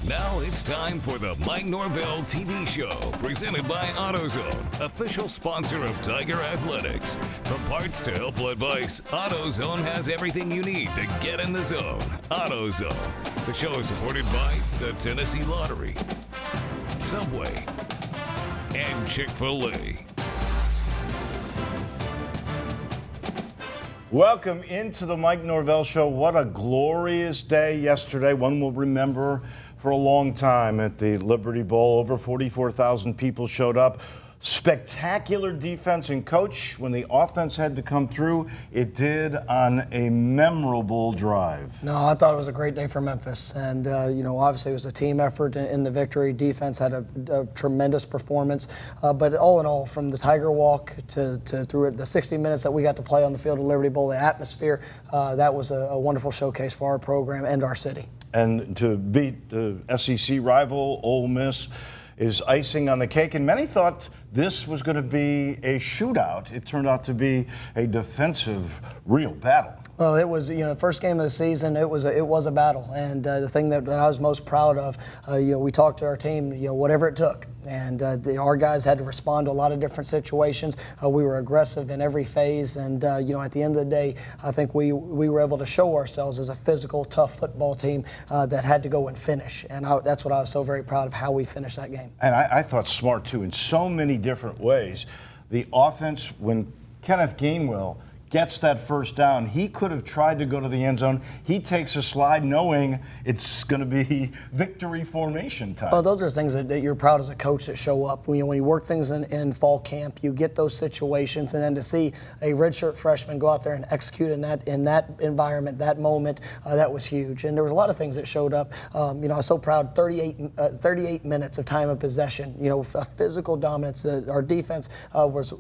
Now it's time for the Mike Norvell TV show, presented by AutoZone, official sponsor of Tiger Athletics. From parts to helpful advice, AutoZone has everything you need to get in the zone. AutoZone. The show is supported by the Tennessee Lottery, Subway, and Chick-fil-A. Welcome into the Mike Norvell Show. What a glorious day yesterday. One we'll remember for a long time at the Liberty Bowl. Over 44,000 people showed up. Spectacular defense, and coach, when the offense had to come through, it did on a memorable drive. No, I thought it was a great day for Memphis, and obviously it was a team effort in the victory. Defense had a tremendous performance, but all in all, from the Tiger Walk to through the 60 minutes that we got to play on the field of Liberty Bowl, the atmosphere, that was a wonderful showcase for our program and our city. And to beat the SEC rival, Ole Miss, is icing on the cake, and many thought this was going to be a shootout. It turned out to be a defensive, real battle. Well, it was, the first game of the season, it was a battle, and the thing that I was most proud of, we talked to our team, whatever it took, and our guys had to respond to a lot of different situations. We were aggressive in every phase, and at the end of the day, I think we were able to show ourselves as a physical, tough football team that had to go and finish, and that's what I was so very proud of, how we finished that game. And I thought smart too, in so many different ways. The offense, when Kenneth Gainwell gets that first down, he could have tried to go to the end zone. He takes a slide knowing it's going to be victory formation time. Well, those are things that you're proud as a coach that show up. When you work things in fall camp, you get those situations, and then to see a redshirt freshman go out there and execute in that environment, that moment, that was huge. And there was a lot of things that showed up. I was so proud. 38 minutes of time of possession. A physical dominance. Our defense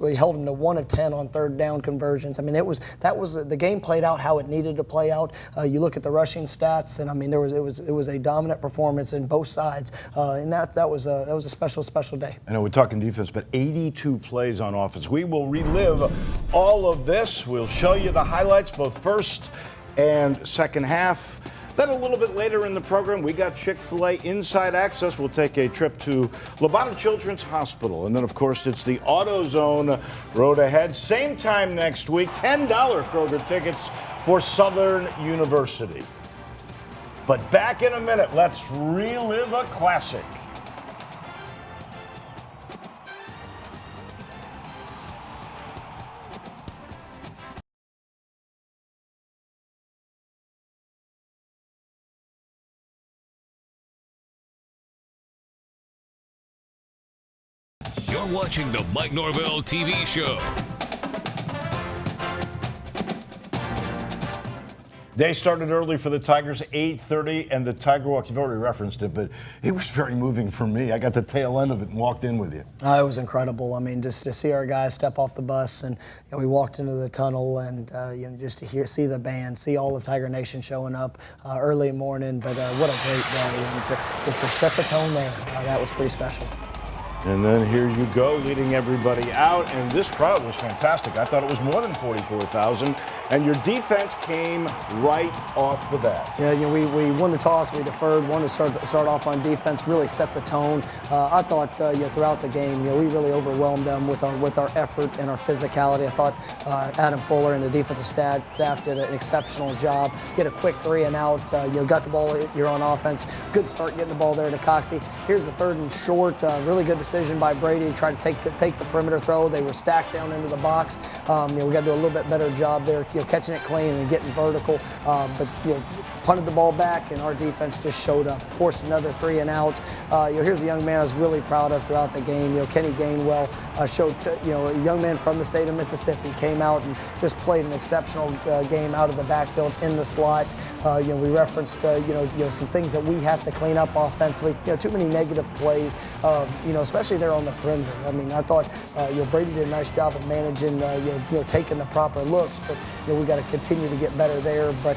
we held them to 1 of 10 on third down conversions. I mean, the game played out how it needed to play out. You look at the rushing stats, and I mean, it was a dominant performance in both sides, and that was a special day. I know we're talking defense, but 82 plays on offense. We will relive all of this. We'll show you the highlights, both first and second half. Then a little bit later in the program, we got Chick-fil-A Inside Access. We'll take a trip to Lobana Children's Hospital. And then, of course, it's the AutoZone road ahead. Same time next week, $10 Kroger tickets for Southern University. But back in a minute, let's relive a classic. You're watching the Mike Norvell TV show. Day started early for the Tigers, 8:30, and the Tiger Walk, you've already referenced it, but it was very moving for me. I got the tail end of it and walked in with you. It was incredible. I mean, just to see our guys step off the bus, and we walked into the tunnel, and just to see the band, see all of Tiger Nation showing up early morning. But what a great day, and to set the tone there, that was pretty special. And then here you go, leading everybody out, and this crowd was fantastic. I thought it was more than 44,000, and your defense came right off the bat. Yeah, we won the toss, we deferred, wanted to start off on defense, really set the tone. I thought throughout the game, we really overwhelmed them with our effort and our physicality. I thought Adam Fuller and the defensive staff did an exceptional job. Get a quick 3 and out. Got the ball, you're on offense. Good start getting the ball there to Coxie. Here's the 3rd and short. Really good decision by Brady to try to take the perimeter throw. They were stacked down into the box. We got to do a little bit better job there, catching it clean and getting vertical. But punted the ball back, and our defense just showed up. Forced another 3 and out. Here's a young man I was really proud of throughout the game. Kenny Gainwell showed, a young man from the state of Mississippi, came out and just played an exceptional game out of the backfield in the slot. We referenced, some things that we have to clean up offensively. Too many negative plays, especially there on the perimeter. I mean, I thought, Brady did a nice job of managing, taking the proper looks, but we got to continue to get better there. But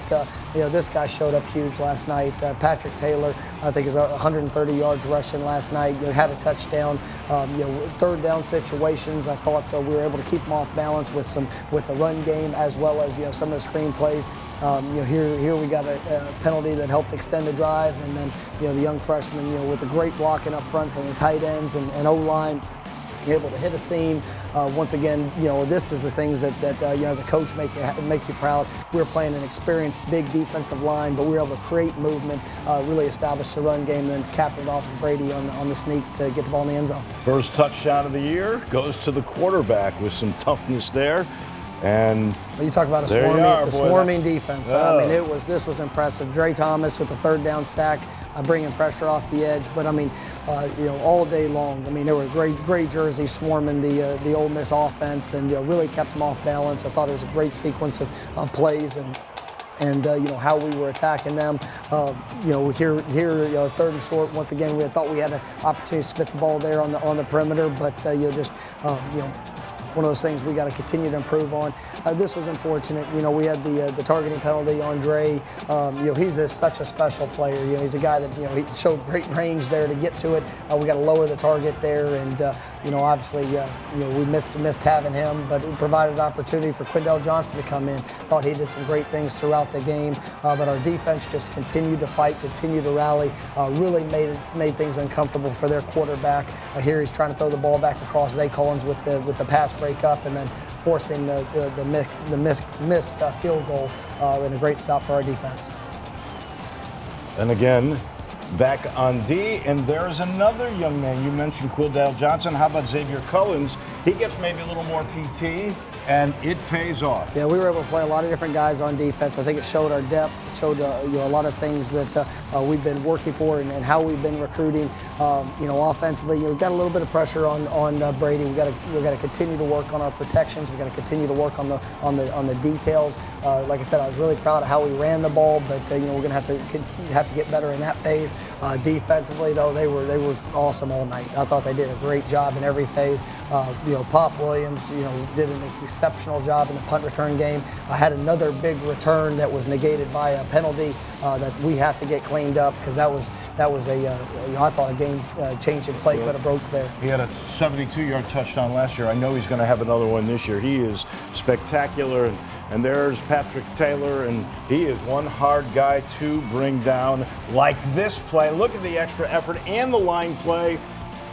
this guy showed up huge last night. Patrick Taylor, I think, is 130 yards rushing last night. Had a touchdown. 3rd down situations, I thought we were able to keep them off balance with the run game, as well as some of the screen plays. Here we got a penalty that helped extend the drive, and then the young freshman with a great blocking up front from the tight ends and O-line, able to hit a seam. Once again, this is the things that as a coach make you proud. We were playing an experienced big defensive line, but we were able to create movement, really establish the run game, and then cap it off with Brady on the sneak to get the ball in the end zone. First touchdown of the year goes to the quarterback with some toughness there. And you talk about a swarming defense. Oh. I mean, this was impressive. Dre Thomas with the third down sack, bringing pressure off the edge. But I mean, all day long. I mean, there were great jerseys swarming the Ole Miss offense, and really kept them off balance. I thought it was a great sequence of plays and how we were attacking them. Here, third and short. Once again, we thought we had an opportunity to spit the ball there on the perimeter, but one of those things we got to continue to improve on. This was unfortunate. We had the targeting penalty on Dre. He's such a special player. He's a guy that he showed great range there to get to it. We got to lower the target there, and obviously we missed having him, but it provided an opportunity for Quindell Johnson to come in. Thought he did some great things throughout the game, but our defense just continued to fight, continued to rally. Really made things uncomfortable for their quarterback. Here he's trying to throw the ball back across Zay Collins with the pass break up, and then forcing the missed field goal, and a great stop for our defense. And again, back on D, and there's another young man. You mentioned Quindell Johnson. How about Xavier Cullins? He gets maybe a little more PT, and it pays off. Yeah, we were able to play a lot of different guys on defense. I think it showed our depth. It showed a lot of things that we've been working for, and how we've been recruiting. Offensively, we've got a little bit of pressure on Brady. We got to continue to work on our protections. We got to continue to work on the details. Like I said, I was really proud of how we ran the ball, but we're going to have to get better in that phase. Defensively, though, they were awesome all night. I thought they did a great job in every phase. Pop Williams, did an exceptional job in the punt return game. I had another big return that was negated by a penalty that we have to get cleaned up, because that was I thought a game-changing play could have broke there. He had a 72-yard touchdown last year. I know he's going to have another one this year. He is spectacular. And there's Patrick Taylor, and he is one hard guy to bring down. Like this play, look at the extra effort and the line play,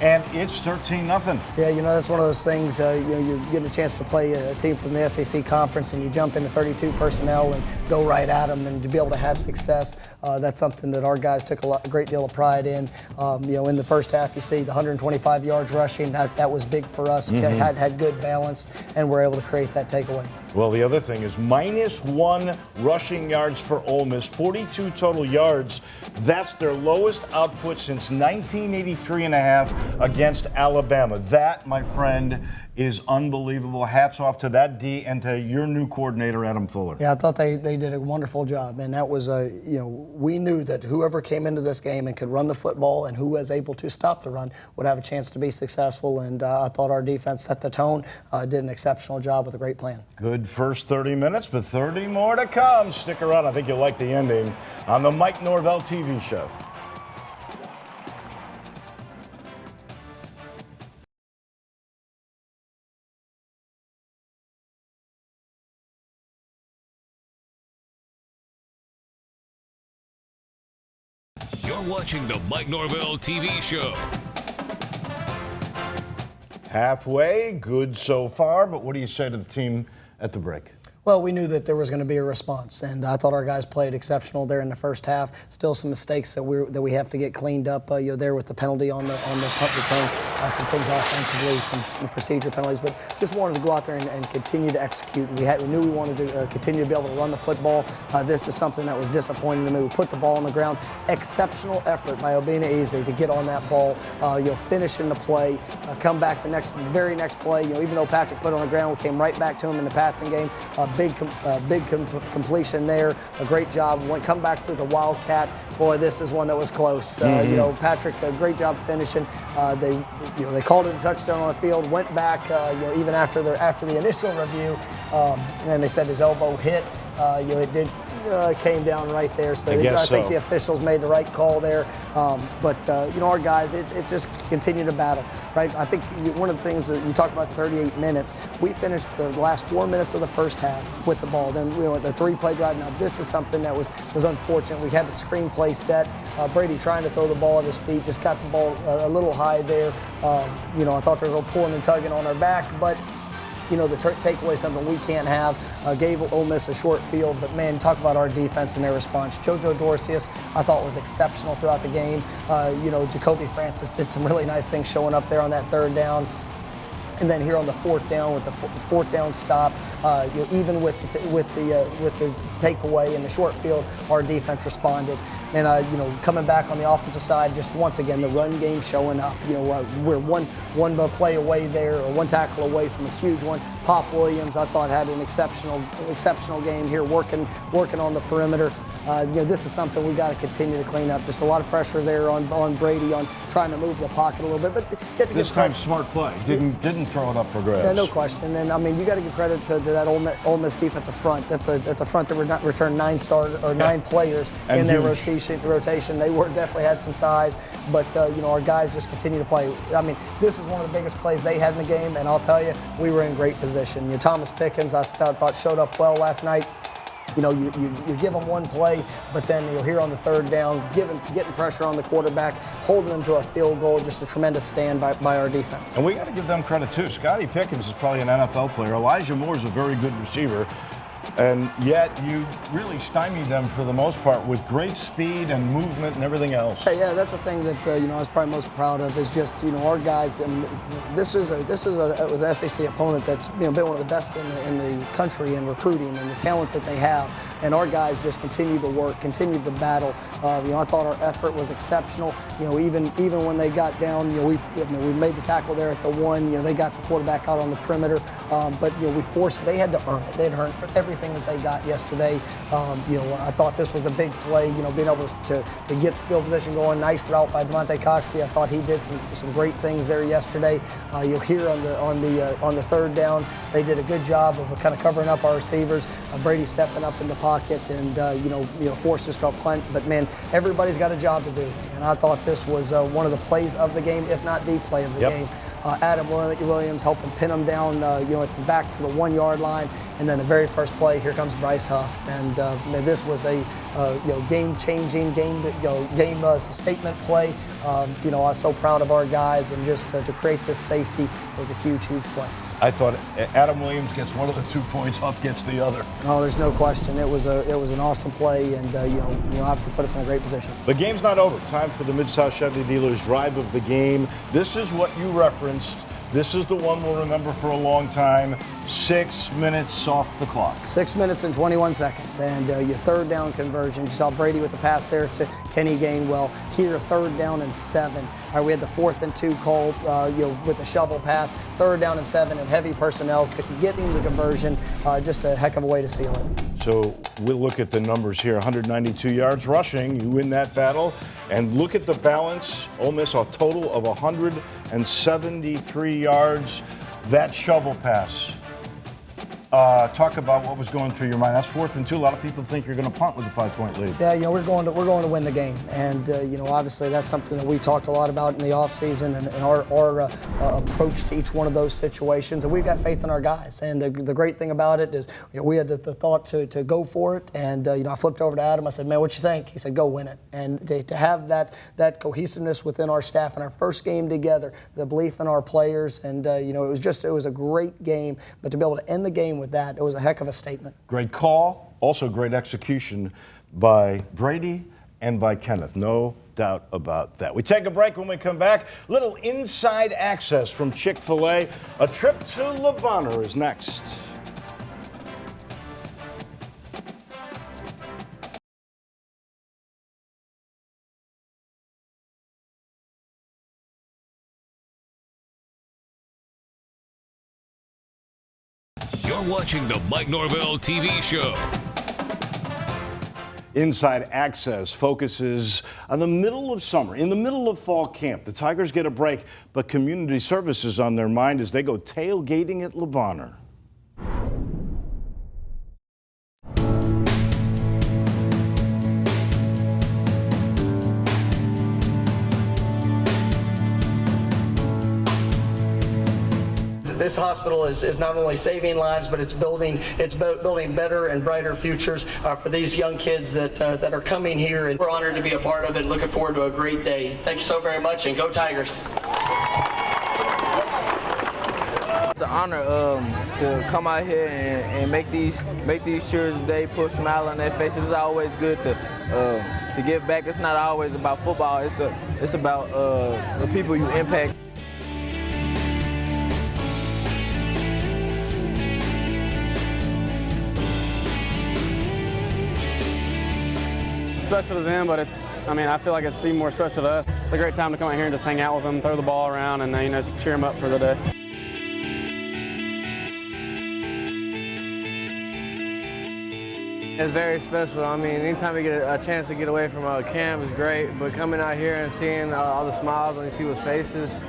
and it's 13-0. Yeah, that's one of those things. You get a chance to play a team from the SEC conference, and you jump into 32 personnel and go right at them, and to be able to have success. That's something that our guys took a great deal of pride in. In the first half, you see the 125 yards rushing. That was big for us. Had good balance, and we're able to create that takeaway. Well, the other thing is -1 rushing yards for Ole Miss, 42 total yards. That's their lowest output since 1983.5 against Alabama. That, my friend, is unbelievable. Hats off to that D and to your new coordinator, Adam Fuller. Yeah, I thought they did a wonderful job, and that was we knew that whoever came into this game and could run the football, and who was able to stop the run, would have a chance to be successful. And I thought our defense set the tone, did an exceptional job with a great plan. Good first 30 minutes, but 30 more to come. Stick around. I think you'll like the ending on the Mike Norvell TV show. You're watching the Mike Norvell TV show. Halfway, good so far, but what do you say to the team at the break? Well, we knew that there was going to be a response, and I thought our guys played exceptional there in the first half. Still some mistakes that we have to get cleaned up. There with the penalty on the punt return, some things offensively, some procedure penalties, but just wanted to go out there and continue to execute. We knew we wanted to continue to be able to run the football. This is something that was disappointing to me. We put the ball on the ground. Exceptional effort by Obina Eze to get on that ball, finishing the play, come back the very next play. Even though Patrick put it on the ground, we came right back to him in the passing game. Big completion there. A great job. Come back to the Wildcat. Boy, this is one that was close. Patrick, a great job finishing. They called it a touchdown on the field. Went back, even after the initial review, and they said his elbow hit. It did came down right there. So I think the officials made the right call there. But our guys, it just continued to battle, right? I think one of the things that you talk about, the 38 minutes, we finished the last 4 minutes of the first half with the ball. Then the 3-play drive. Now this is something that was unfortunate. We had the screen play set. Brady trying to throw the ball at his feet, just got the ball a little high there. I thought there was a little pulling and tugging on our back, but the takeaway is something we can't have. Gave Ole Miss a short field, but man, talk about our defense and their response. JoJo Dorcius, I thought, was exceptional throughout the game. Jacoby Francis did some really nice things showing up there on that 3rd down. And then here on the 4th down with the 4th down stop, even with the takeaway in the short field, our defense responded. And coming back on the offensive side, just once again the run game showing up. We're one play away there, or one tackle away from a huge one. Pop Williams, I thought, had an exceptional game here, working on the perimeter. This is something we got to continue to clean up. Just a lot of pressure there on Brady on trying to move the pocket a little bit. But this time, smart play. Didn't throw it up for grabs. Yeah, no question. And I mean, you got to give credit to that Ole Miss defensive front. That's a front that returned 9 players in their rotation. They definitely had some size, but our guys just continue to play. I mean, this is one of the biggest plays they had in the game, and I'll tell you, we were in great position. Thomas Pickens, I thought showed up well last night. You give them one play, but then you'll hear on the 3rd down, getting pressure on the quarterback, holding them to a field goal. Just a tremendous stand by our defense. And we got to give them credit too. Scotty Pickens is probably an NFL player. Elijah Moore is a very good receiver. And yet you really stymied them for the most part with great speed and movement and everything else. Yeah, that's the thing that I was probably most proud of is just our guys. And it was an SEC opponent that's been one of the best in the country in recruiting and the talent that they have. And our guys just continued to work, continued to battle. I thought our effort was exceptional. Even when they got down, we made the tackle there at the 1. They got the quarterback out on the perimeter, but we forced. They had to earn it. They had to earn everything that they got yesterday. I thought this was a big play. Being able to get the field position going. Nice route by Devontae Coxey. I thought he did some great things there yesterday. You'll hear on the 3rd down, they did a good job of kind of covering up our receivers. Brady stepping up in the pocket and forced us to a punt. But man, everybody's got a job to do. And I thought this was one of the plays of the game, if not the play of the game. Adam Williams helping pin them down, at the back to the 1-yard line, and then the very first play, here comes Bryce Huff, and this was a game-changing, game statement play. I was so proud of our guys, and just to create this safety was a huge play. I thought Adam Williams gets one of the 2 points, Huff gets the other. Oh, there's no question. It was an awesome play, and obviously put us in a great position. The game's not over. Time for the Mid-South Chevy Dealers drive of the game. This is what you referenced. This is the one we'll remember for a long time. 6 minutes off the clock. 6 minutes and 21 seconds. And your 3rd down conversion. You saw Brady with the pass there to Kenny Gainwell. Here, 3rd down and 7. All right, we had the 4th and 2 call with the shovel pass. 3rd down and 7 and heavy personnel getting the conversion. Just a heck of a way to seal it. So we'll look at the numbers here. 192 yards rushing. You win that battle. And look at the balance. Ole Miss a total of 173 yards. That shovel pass. Talk about what was going through your mind. That's 4th and 2. A lot of people think you're going to punt with a 5-point lead. Yeah, we're going to win the game, and obviously that's something that we talked a lot about in the offseason and our approach to each one of those situations. And we've got faith in our guys. And the great thing about it is we had the thought to go for it. And I flipped over to Adam. I said, "Man, what you think?" He said, "Go win it." And to have that cohesiveness within our staff in our first game together, the belief in our players, and it was a great game. But to be able to end the game with that, it was a heck of a statement. Great call, also great execution by Brady and by Kenneth. No doubt about that. We take a break. When we come back, little inside access from Chick-fil-A. A trip to Le Bonheur is next. You're watching the Mike Norvell TV show. Inside Access focuses on the middle of summer, in the middle of fall camp. The Tigers get a break, but community service is on their mind as they go tailgating at Le Bonheur. this hospital is not only saving lives, but it's building better and brighter futures for these young kids that are coming here. And we're honored to be a part of it. Looking forward to a great day. Thank you so very much, and go Tigers. It's an honor to come out here and make these children's day, put a smile on their faces. It's always good to give back. It's not always about football. It's about the people you impact. Special to them, but I feel like it's even more special to us. It's a great time to come out here and just hang out with them, throw the ball around, and just cheer them up for the day. It's very special. Anytime we get a chance to get away from camp is great, but coming out here and seeing all the smiles on these people's faces,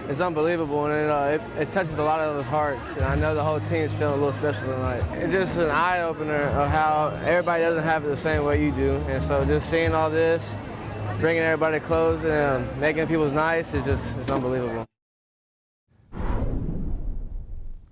it's unbelievable, and it touches a lot of hearts. And I know the whole team is feeling a little special tonight. It's just an eye-opener of how everybody doesn't have it the same way you do, and so just seeing all this, bringing everybody close and making people's nights it's unbelievable.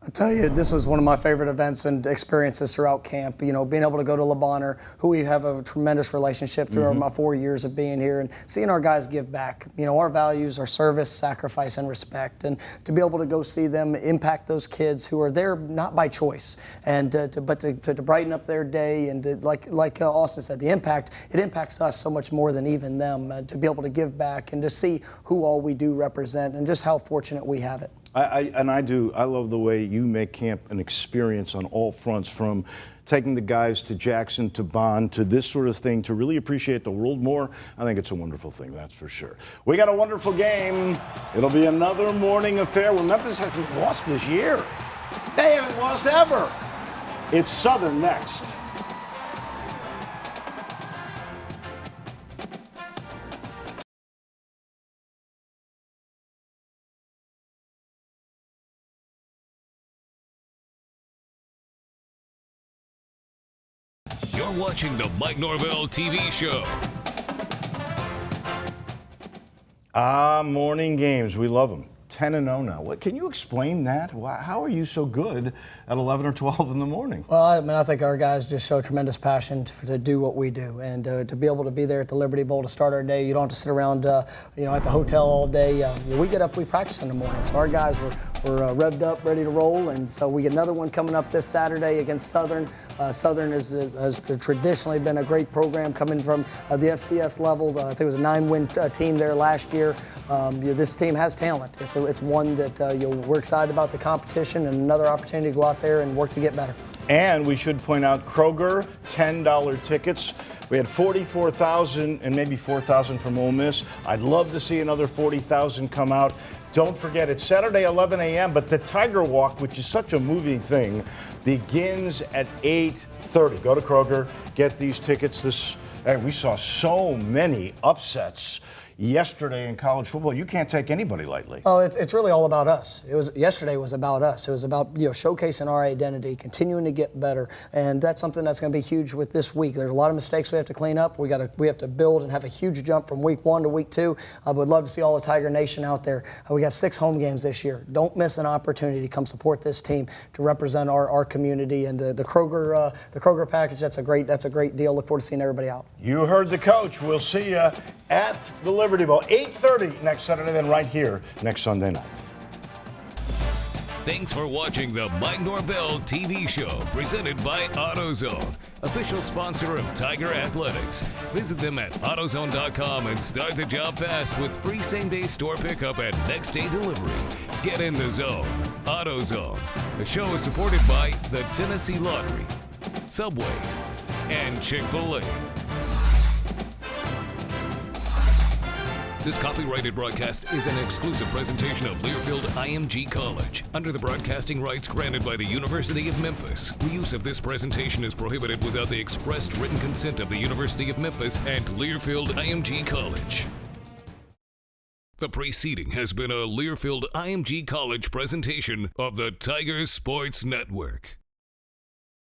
I tell you, this was one of my favorite events and experiences throughout camp. Being able to go to LeBonner, who we have a tremendous relationship through my 4 years of being here, and seeing our guys give back. Our values are service, sacrifice, and respect. And to be able to go see them impact those kids who are there not by choice, and but to brighten up their day, and like Austin said, it impacts us so much more than even them. To be able to give back and to see who all we do represent, and just how fortunate we have it. I love the way you make camp an experience on all fronts, from taking the guys to Jackson to Bond to this sort of thing, to really appreciate the world more. I think it's a wonderful thing, that's for sure. We got a wonderful game. It'll be another morning affair. Well, Memphis hasn't lost this year. They haven't lost ever. It's Southern next. You're watching the Mike Norvell TV show. Morning games. We love them. 10-0 now. What, can you explain that? How are you so good at 11 or 12 in the morning? Well, I think our guys just show tremendous passion to do what we do, and to be able to be there at the Liberty Bowl to start our day. You don't have to sit around, at the hotel all day. We get up, we practice in the morning, so our guys were revved up, ready to roll, and so we get another one coming up this Saturday against Southern. Southern has traditionally been a great program coming from the FCS level. I think it was a 9-win team there last year. This team has talent. It's one that we're excited about the competition, and another opportunity to go out there and work to get better. And we should point out Kroger, $10 tickets. We had 44,000 and maybe 4,000 from Ole Miss. I'd love to see another 40,000 come out. Don't forget, it's Saturday, 11 a.m., but the Tiger Walk, which is such a moving thing, begins at 8:30. Go to Kroger, get these tickets. We saw so many upsets yesterday in college football. You can't take anybody lightly. Oh, it's really all about us. Yesterday was about us. It was about showcasing our identity, continuing to get better, and that's something that's going to be huge with this week. There's a lot of mistakes we have to clean up. We have to build and have a huge jump from week 1 to week 2. I would love to see all the Tiger Nation out there. We have 6 home games this year. Don't miss an opportunity to come support this team, to represent our community, and the Kroger package. That's a great deal. Look forward to seeing everybody out. You heard the coach. We'll see you at the Liberty Bowl, 8:30 next Saturday, then right here next Sunday night. Thanks for watching the Mike Norvell TV show, presented by AutoZone, official sponsor of Tiger Athletics. Visit them at AutoZone.com and start the job fast with free same-day store pickup and next-day delivery. Get in the zone. AutoZone. The show is supported by the Tennessee Lottery, Subway, and Chick-fil-A. This copyrighted broadcast is an exclusive presentation of Learfield IMG College, under the broadcasting rights granted by the University of Memphis. The use of this presentation is prohibited without the expressed written consent of the University of Memphis and Learfield IMG College. The preceding has been a Learfield IMG College presentation of the Tigers Sports Network.